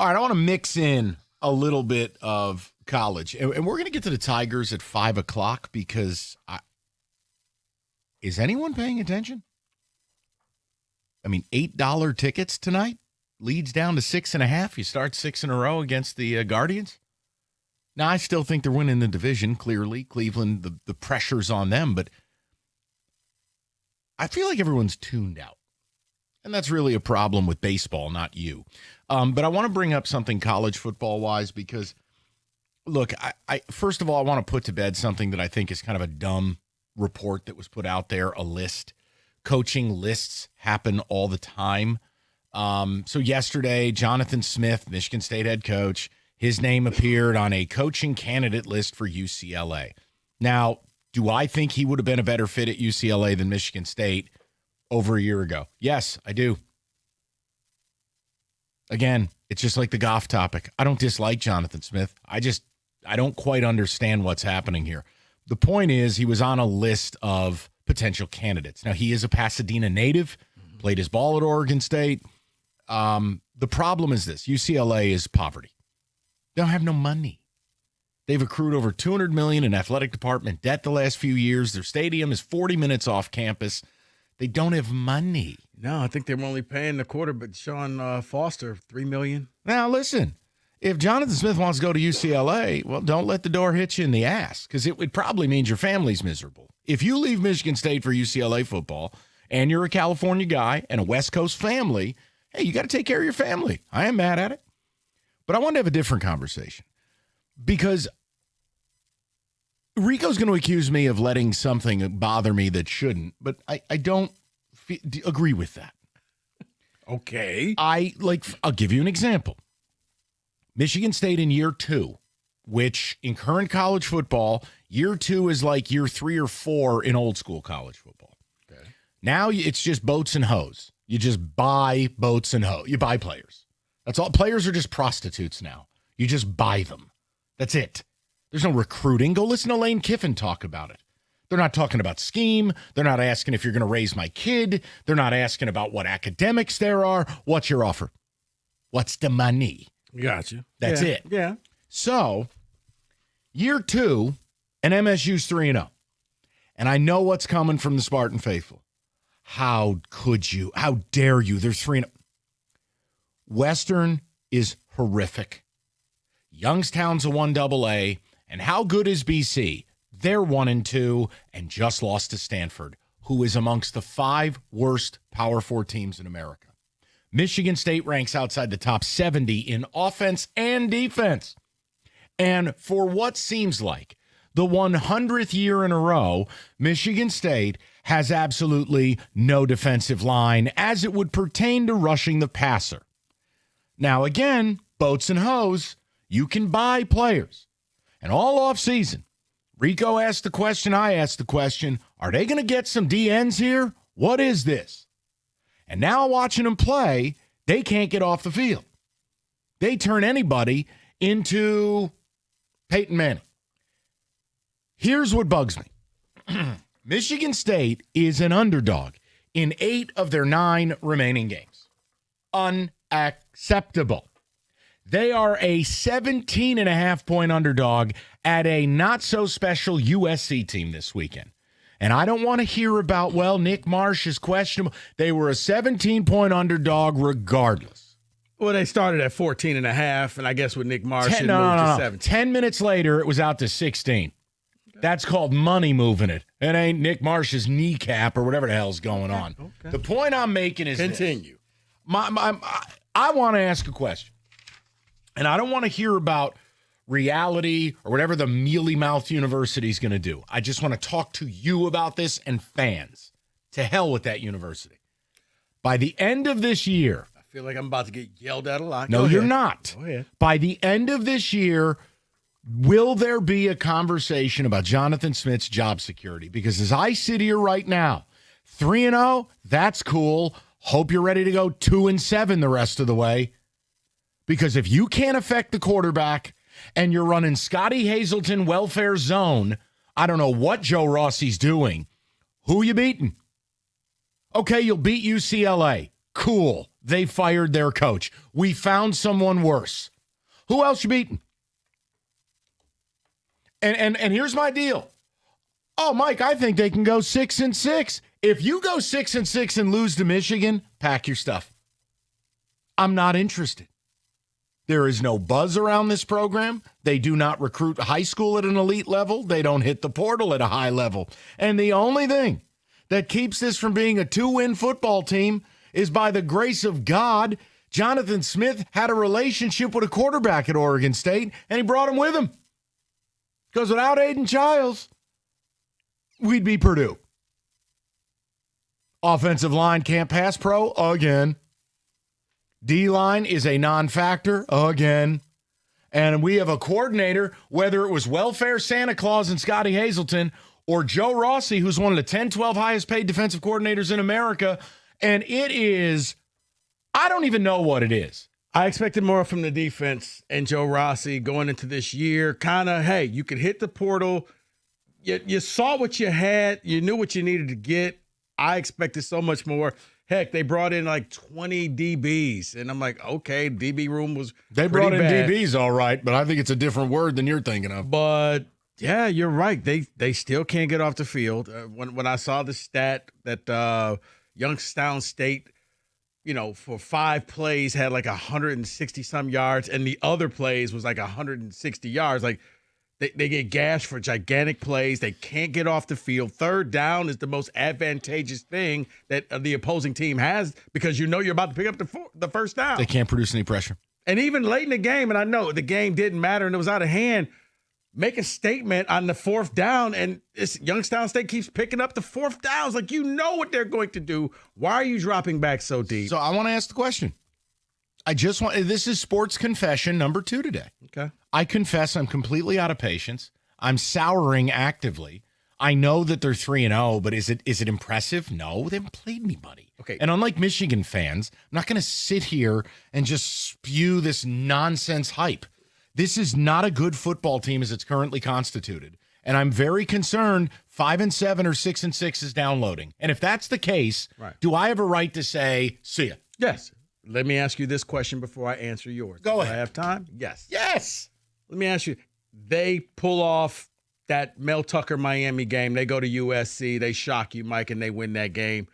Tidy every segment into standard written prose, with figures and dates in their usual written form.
All right, I want to mix in a little bit of college. And we're going to get to the Tigers at 5 o'clock because is anyone paying attention? I mean, $8 tickets tonight leads down to 6.5. You start 6 in a row against the Guardians. Now, I still think they're winning the division, clearly. Cleveland, the pressure's on them. But I feel like everyone's tuned out. And that's really a problem with baseball, not you. But I want to bring up something college football-wise because, look, I first of all, I want to put to bed something that I think is kind of a dumb report that was put out there, a list. Coaching lists happen all the time. So yesterday, Jonathan Smith, Michigan State head coach, his name appeared on a coaching candidate list for UCLA. Now, do I think he would have been a better fit at UCLA than Michigan State over a year ago? Yes, I do. Again, it's just like the Goff topic. I don't dislike Jonathan Smith. I don't quite understand what's happening here. The point is he was on a list of potential candidates. Now, he is a Pasadena native, played his ball at Oregon State. The problem is this. UCLA is poverty. They don't have no money. They've accrued over $200 million in athletic department debt the last few years. Their stadium is 40 minutes off campus. They don't have money. No, I think they were only paying the quarterback, Sean Foster, $3 million. Now, listen, if Jonathan Smith wants to go to UCLA, well, don't let the door hit you in the ass because it probably means your family's miserable. If you leave Michigan State for UCLA football and you're a California guy and a West Coast family, hey, you got to take care of your family. I am mad at it. But I want to have a different conversation because Rico's going to accuse me of letting something bother me that shouldn't, but I don't agree with that. Okay. I'll give you an example. Michigan State in year 2, which in current college football, year 2 is like year 3 or 4 in old school college football. Okay. Now it's just boats and hoes. You just buy boats and hoes. You buy players. That's all. Players are just prostitutes now. You just buy them. That's it. There's no recruiting. Go listen to Lane Kiffin talk about it. They're not talking about scheme. They're not asking if you're going to raise my kid. They're not asking about what academics there are. What's your offer? What's the money? Gotcha. That's it. Yeah. So, year 2, and MSU's 3-0. And I know what's coming from the Spartan faithful. How could you? How dare you? They're 3-0. Western is horrific. Youngstown's a 1AA. And how good is BC? They're 1-2 and just lost to Stanford, who is amongst the 5 worst Power 4 teams in America. Michigan State ranks outside the top 70 in offense and defense. And for what seems like the 100th year in a row, Michigan State has absolutely no defensive line as it would pertain to rushing the passer. Now, again, boats and hoes, you can buy players. And all offseason, Rico asked the question, I asked the question, are they going to get some DNs here? What is this? And now watching them play, they can't get off the field. They turn anybody into Peyton Manning. Here's what bugs me. Michigan State is an underdog in 8 of their 9 remaining games. Unacceptable. They are a 17.5-point underdog at a not-so-special USC team this weekend. And I don't want to hear about, well, Nick Marsh is questionable. They were a 17-point underdog regardless. Well, they started at 14.5, and I guess with Nick Marsh, it moved to 17. 10 minutes later, it was out to 16. That's called money moving it. It ain't Nick Marsh's kneecap or whatever the hell's going on. Okay. The point I'm making is continue. I want to ask a question. And I don't want to hear about reality or whatever the mealy-mouthed university is going to do. I just want to talk to you about this and fans. To hell with that university. By the end of this year. I feel like I'm about to get yelled at a lot. No, you're not. Go ahead. By the end of this year, will there be a conversation about Jonathan Smith's job security? Because as I sit here right now, 3-0, that's cool. Hope you're ready to go 2-7 the rest of the way. Because if you can't affect the quarterback and you're running Scotty Hazelton welfare zone, I don't know what Joe Rossi's doing. Who you beating? Okay, you'll beat UCLA. Cool. they fired their coach. We found someone worse. Who else you beating? And here's my deal. Oh, Mike, I think they can go 6-6. If you go 6-6 and lose to Michigan, pack your stuff. I'm not interested. There is no buzz around this program. They do not recruit high school at an elite level. They don't hit the portal at a high level. And the only thing that keeps this from being a 2-win football team is by the grace of God, Jonathan Smith had a relationship with a quarterback at Oregon State, and he brought him with him. Because without Aiden Childs, we'd be Purdue. Offensive line can't pass pro again. D-line is a non-factor again. And we have a coordinator, whether it was welfare Santa Claus and Scotty Hazelton or Joe Rossi, who's one of the 10, 12 highest paid defensive coordinators in America. And it is, I don't even know what it is. I expected more from the defense and Joe Rossi going into this year. Kind of, hey, you could hit the portal. You saw what you had. You knew what you needed to get. I expected so much more. Heck, they brought in like 20 DBs. And I'm like, okay, DB room was They brought in bad. DBs, all right, but I think it's a different word than you're thinking of. But, yeah, you're right. They still can't get off the field. When I saw the stat that Youngstown State, for 5 plays had like 160-some yards, and the other plays was like 160 yards. Like, they get gashed for gigantic plays. They can't get off the field. Third down is the most advantageous thing that the opposing team has because you're about to pick up the first down. They can't produce any pressure. And even late in the game, and I know the game didn't matter and it was out of hand, make a statement on the 4th down, and Youngstown State keeps picking up the 4th downs. Like, you know what they're going to do. Why are you dropping back so deep? So I want to ask the question. This is sports confession number 2 today. Okay. I confess I'm completely out of patience. I'm souring actively. I know that they're 3-0, but is it impressive? No, they haven't played anybody. Okay. And unlike Michigan fans, I'm not going to sit here and just spew this nonsense hype. This is not a good football team as it's currently constituted. And I'm very concerned 5-7 or 6-6 is downloading. And if that's the case, right, do I have a right to say, see ya? Yes. Let me ask you this question before I answer yours. Go ahead. Do I have time? Yes. Yes. Let me ask you, they pull off that Mel Tucker Miami game. They go to USC. They shock you, Mike, and they win that game.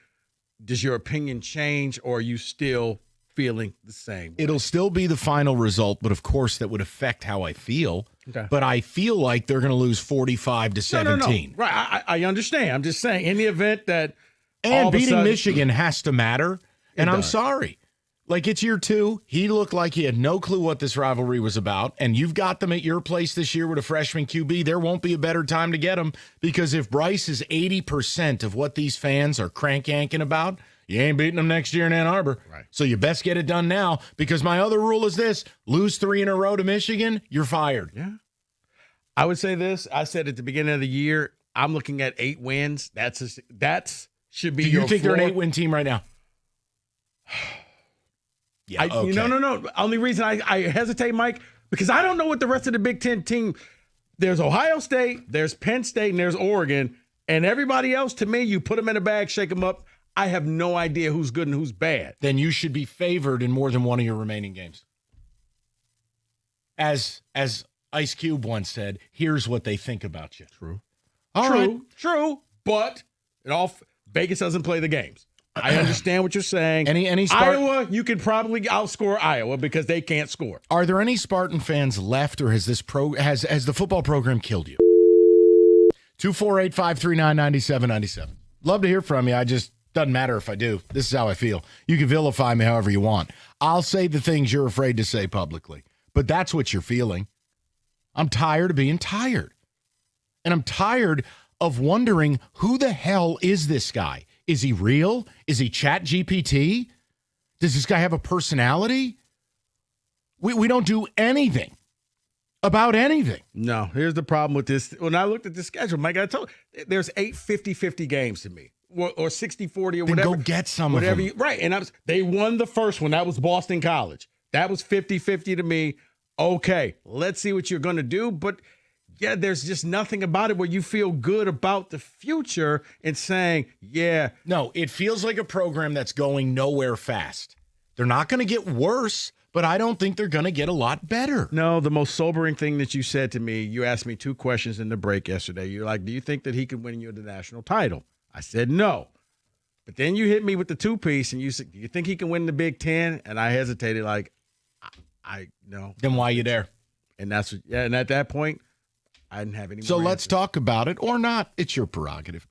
Does your opinion change, or are you still feeling the same way? It'll still be the final result, but of course that would affect how I feel. Okay. But I feel like they're going to lose 45-17. No. Right. I understand. I'm just saying, in the event that and beating Michigan has to matter. And I'm does. Sorry. Like, it's year 2. He looked like he had no clue what this rivalry was about, and you've got them at your place this year with a freshman QB. There won't be a better time to get them, because if Bryce is 80% of what these fans are crank-yanking about, you ain't beating them next year in Ann Arbor. Right. So you best get it done now, because my other rule is this: lose 3 in a row to Michigan, you're fired. Yeah. I would say this. I said at the beginning of the year, I'm looking at 8 wins. That should be your Do you think floor. they're an 8-win team right now? Yeah, okay. No. Only reason I hesitate, Mike, because I don't know what the rest of the Big Ten team. There's Ohio State, there's Penn State, and there's Oregon. And everybody else, to me, you put them in a bag, shake them up. I have no idea who's good and who's bad. Then you should be favored in more than one of your remaining games. As Ice Cube once said, here's what they think about you. True. True. But Vegas doesn't play the games. I understand what you're saying. Iowa, you could probably outscore Iowa because they can't score. Are there any Spartan fans left, or has the football program killed you? 248-539-9797. Love to hear from you. Doesn't matter if I do. This is how I feel. You can vilify me however you want. I'll say the things you're afraid to say publicly, but that's what you're feeling. I'm tired of being tired. And I'm tired of wondering, who the hell is this guy? Is he real? Is he Chat GPT? Does this guy have a personality? We don't do anything about anything. No, here's the problem with this. When I looked at the schedule, Mike, I told you, there's 8 50-50 games to me, or 60-40 or then whatever. Go get some of them. Right, and they won the first one. That was Boston College. That was 50-50 to me. Okay, let's see what you're going to do, but yeah, there's just nothing about it where you feel good about the future and saying, yeah. No, it feels like a program that's going nowhere fast. They're not going to get worse, but I don't think they're going to get a lot better. No, the most sobering thing that you said to me, you asked me 2 questions in the break yesterday. You're like, do you think that he could win you the national title? I said no. But then you hit me with the 2-piece, and you said, do you think he can win the Big Ten? And I hesitated, like, I no. Then why are you there? And that's and at that point, I didn't have any. So more let's answers. talk about it or not. It's your prerogative.